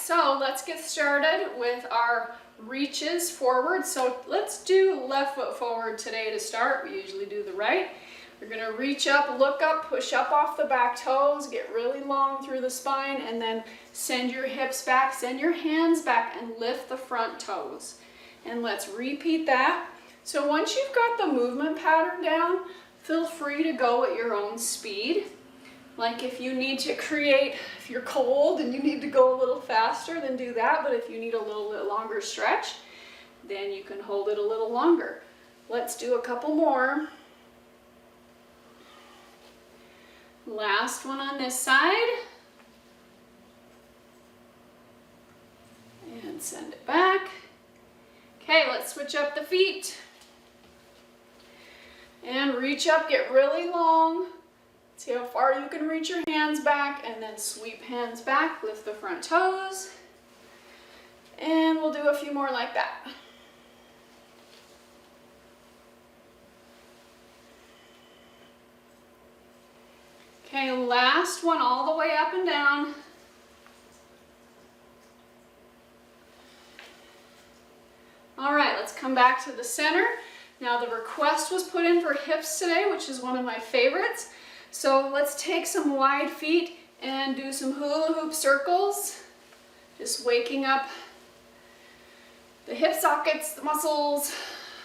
so let's get started with our reaches forward. So let's do left foot forward today to start. We usually do the right. You're gonna reach up, look up, push up off the back toes, get really long through the spine, and then send your hips back, send your hands back, and lift the front toes. And let's repeat that. So once you've got the movement pattern down, feel free to go at your own speed. Like if you need to create, if you're cold and you need to go a little faster, then do that. But if you need a little bit longer stretch, then you can hold it a little longer. Let's do a couple more. Last one on this side. And send it back. Okay, let's switch up the feet. And reach up, get really long. See how far you can reach your hands back, and then sweep hands back, lift the front toes. And we'll do a few more like that. Okay, last one all the way up and down. All right, let's come back to the center. Now the request was put in for hips today, which is one of my favorites. So let's take some wide feet and do some hula hoop circles. Just waking up the hip sockets, the muscles.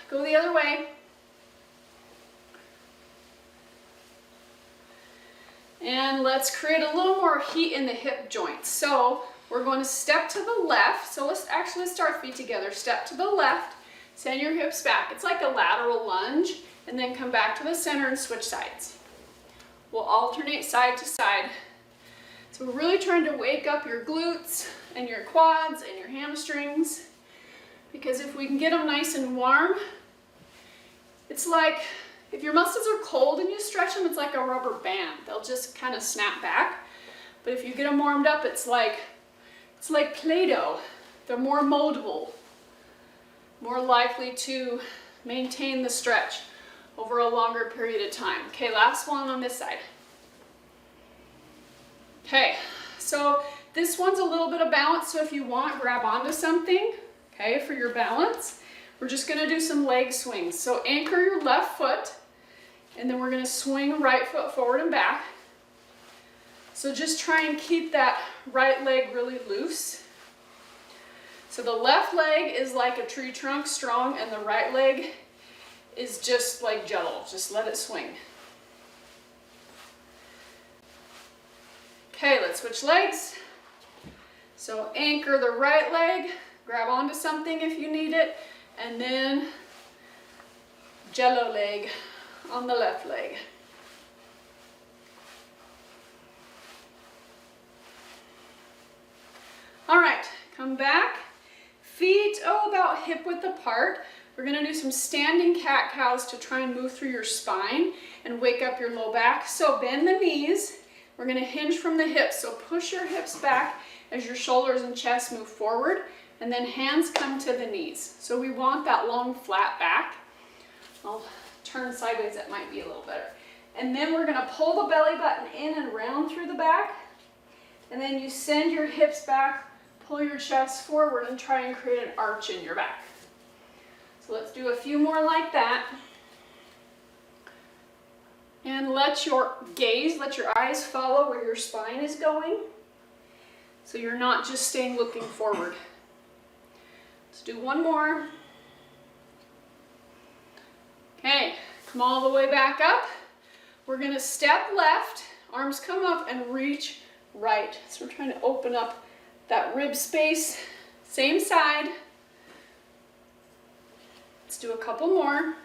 Go the other way. And let's create a little more heat in the hip joints. So we're going to step to the left. So let's actually start feet together. Step to the left, send your hips back. It's like a lateral lunge, and then come back to the center and switch sides. We'll alternate side to side. So we're really trying to wake up your glutes and your quads and your hamstrings, because if we can get them nice and warm, it's like if your muscles are cold and you stretch them, it's like a rubber band. They'll just kind of snap back. But if you get them warmed up, it's like Play-Doh. They're more moldable, more likely to maintain the stretch over a longer period of time. Okay, last one on this side. Okay, so this one's a little bit of balance, so if you want, grab onto something, okay, for your balance. We're just gonna do some leg swings. So anchor your left foot, and then we're gonna swing right foot forward and back. So just try and keep that right leg really loose. So the left leg is like a tree trunk, strong, and the right leg is just like Jello. Just let it swing. Okay, let's switch legs. So anchor the right leg, grab onto something if you need it, and then Jello leg on the left leg. All right, come back. Feet, about hip width apart. We're gonna do some standing cat-cows to try and move through your spine and wake up your low back. So bend the knees. We're gonna hinge from the hips. So push your hips back as your shoulders and chest move forward, and then hands come to the knees. So we want that long, flat back. I'll turn sideways, that might be a little better. And then we're gonna pull the belly button in and round through the back. And then you send your hips back, pull your chest forward, and try and create an arch in your back. So let's do a few more like that. And let your gaze, let your eyes follow where your spine is going. So you're not just staying looking forward. Let's do one more. Okay, come all the way back up. We're gonna step left, arms come up, and reach right. So we're trying to open up that rib space. Same side. Let's do a couple more.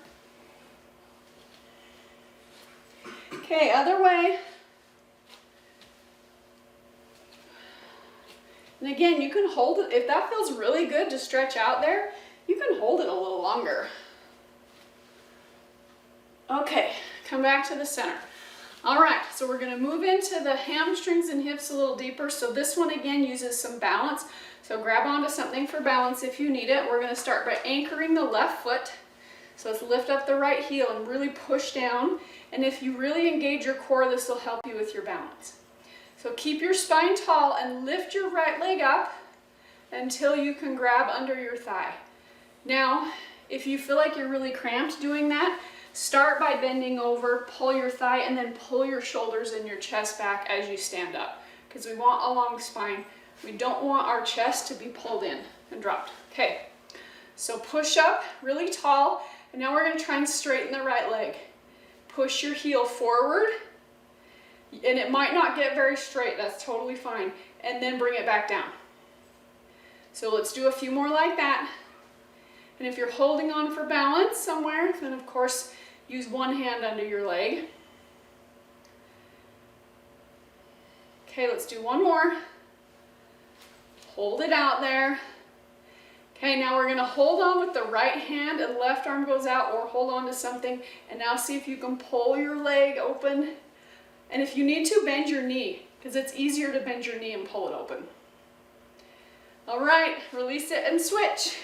Okay, other way. And again, you can hold it. If that feels really good to stretch out there, you can hold it a little longer. Okay, come back to the center. All right, so we're gonna move into the hamstrings and hips a little deeper. So this one again uses some balance. So grab onto something for balance if you need it. We're gonna start by anchoring the left foot. So let's lift up the right heel and really push down. And if you really engage your core, this will help you with your balance. So keep your spine tall and lift your right leg up. until you can grab under your thigh. Now, if you feel like you're really cramped doing that, start by bending over, pull your thigh, and then pull your shoulders and your chest back as you stand up, because we want a long spine. We don't want our chest to be pulled in and dropped. Okay, so push up really tall, and now we're going to try and straighten the right leg. Push your heel forward, and it might not get very straight, that's totally fine, and then bring it back down. So let's do a few more like that. And if you're holding on for balance somewhere, then of course use one hand under your leg. Okay, let's do one more. Hold it out there. Okay, now we're going to hold on with the right hand and left arm goes out, or hold on to something, and now see if you can pull your leg open. And if you need to, bend your knee, because it's easier to bend your knee and pull it open. All right, release it and switch.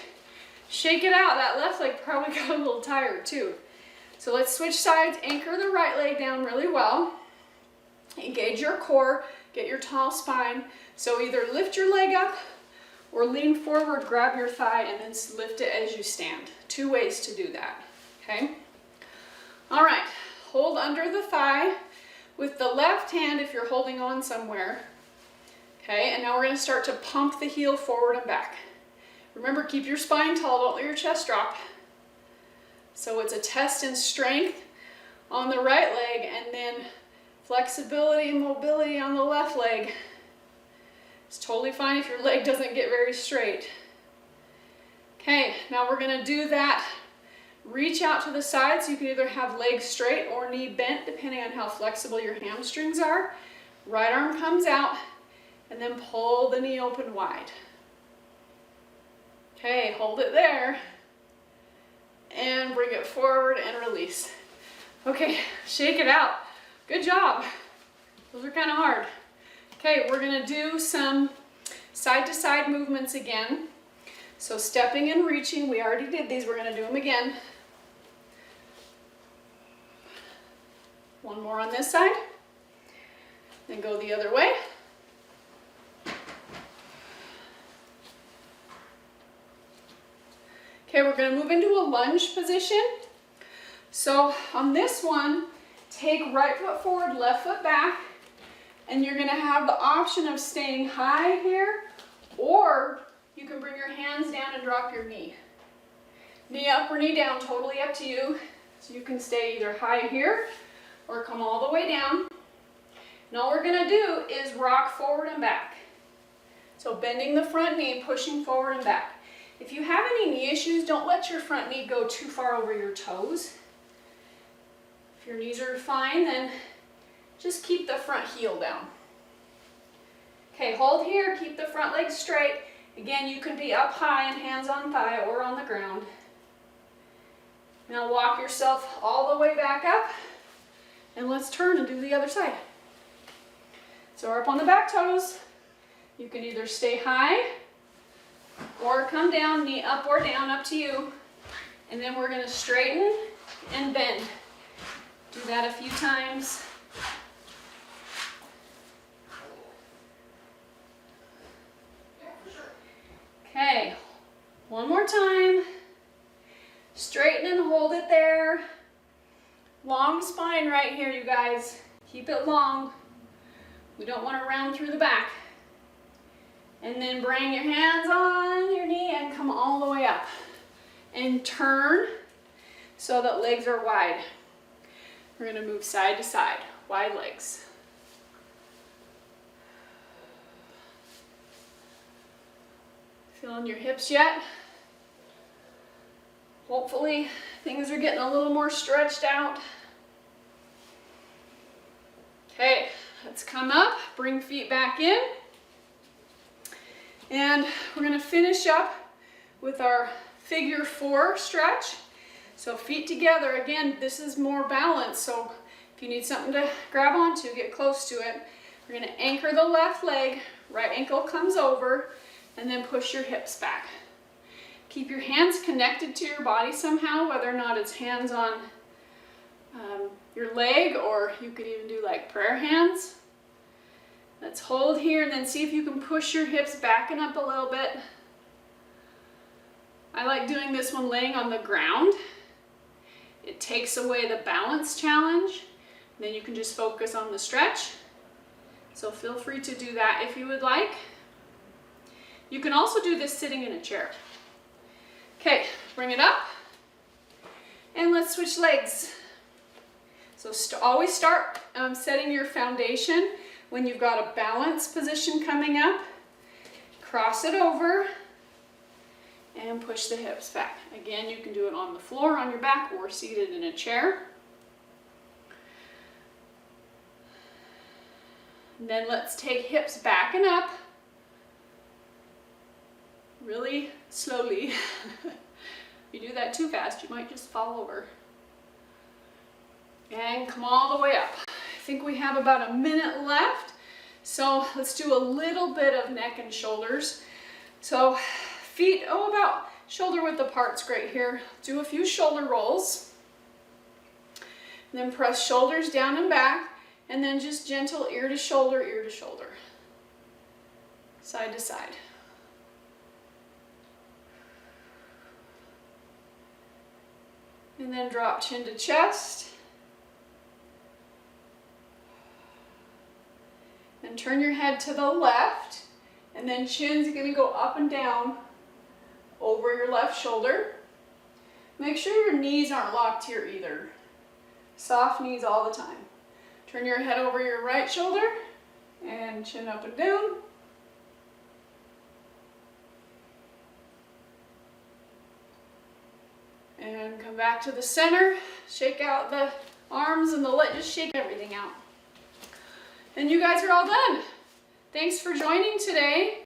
Shake it out. That left leg probably got a little tired too. So let's switch sides. Anchor the right leg down really well. Engage your core, get your tall spine. So either lift your leg up or lean forward, grab your thigh, and then lift it as you stand. Two ways to do that, okay? All right, hold under the thigh with the left hand if you're holding on somewhere. Okay, and now we're gonna start to pump the heel forward and back. Remember, keep your spine tall, don't let your chest drop. So it's a test in strength on the right leg, and then flexibility and mobility on the left leg. It's totally fine if your leg doesn't get very straight. Okay, now we're gonna do that. Reach out to the side, so you can either have legs straight or knee bent, depending on how flexible your hamstrings are. Right arm comes out, and then pull the knee open wide. Okay, hold it there, and bring it forward and release. Okay, shake it out. Good job. Those are kind of hard. Okay, we're gonna do some side to side movements again. So stepping and reaching, we already did these, we're gonna do them again. One more on this side, then go the other way. Okay, we're going to move into a lunge position. So on this one, take right foot forward, left foot back, and you're going to have the option of staying high here, or you can bring your hands down and drop your knee. Knee up or knee down, totally up to you. So you can stay either high here or come all the way down. And all we're going to do is rock forward and back. So bending the front knee, pushing forward and back. If you have any knee issues, don't let your front knee go too far over your toes. If your knees are fine, then just keep the front heel down. Okay, hold here, keep the front leg straight. Again, you can be up high and hands on thigh or on the ground. Now walk yourself all the way back up, and let's turn and do the other side. So we're up on the back toes. You can either stay high or come down, knee up or down, up to you. And then we're going to straighten and bend. Do that a few times. Okay, one more time. Straighten and hold it there. Long spine right here, you guys. Keep it long. We don't want to round through the back. And then bring your hands on your knee and come all the way up. And turn so that legs are wide. We're going to move side to side, wide legs. Feeling your hips yet? Hopefully things are getting a little more stretched out. Okay, let's come up, bring feet back in. And we're going to finish up with our figure 4 stretch. So feet together. Again, this is more balance. So if you need something to grab onto, get close to it. We're going to anchor the left leg. Right ankle comes over. And then push your hips back. Keep your hands connected to your body somehow, whether or not it's hands on your leg, or you could even do like prayer hands. Let's hold here and then see if you can push your hips back and up a little bit. I like doing this one laying on the ground. It takes away the balance challenge. Then you can just focus on the stretch. So feel free to do that if you would like. You can also do this sitting in a chair. Okay, bring it up. And let's switch legs. So always start setting your foundation when you've got a balance position coming up. Cross it over and push the hips back. Again, you can do it on the floor, on your back, or seated in a chair. And then let's take hips back and up. Really slowly. If you do that too fast, you might just fall over. And come all the way up. I think we have about a minute left. So let's do a little bit of neck and shoulders. So feet, about shoulder width apart's great here. Do a few shoulder rolls. And then press shoulders down and back. And then just gentle ear to shoulder, side to side. And then drop chin to chest. And turn your head to the left. And then chin's going to go up and down over your left shoulder. Make sure your knees aren't locked here either. Soft knees all the time. Turn your head over your right shoulder and chin up and down. And come back to the center. Shake out the arms and the legs. Just shake everything out. And you guys are all done. Thanks for joining today.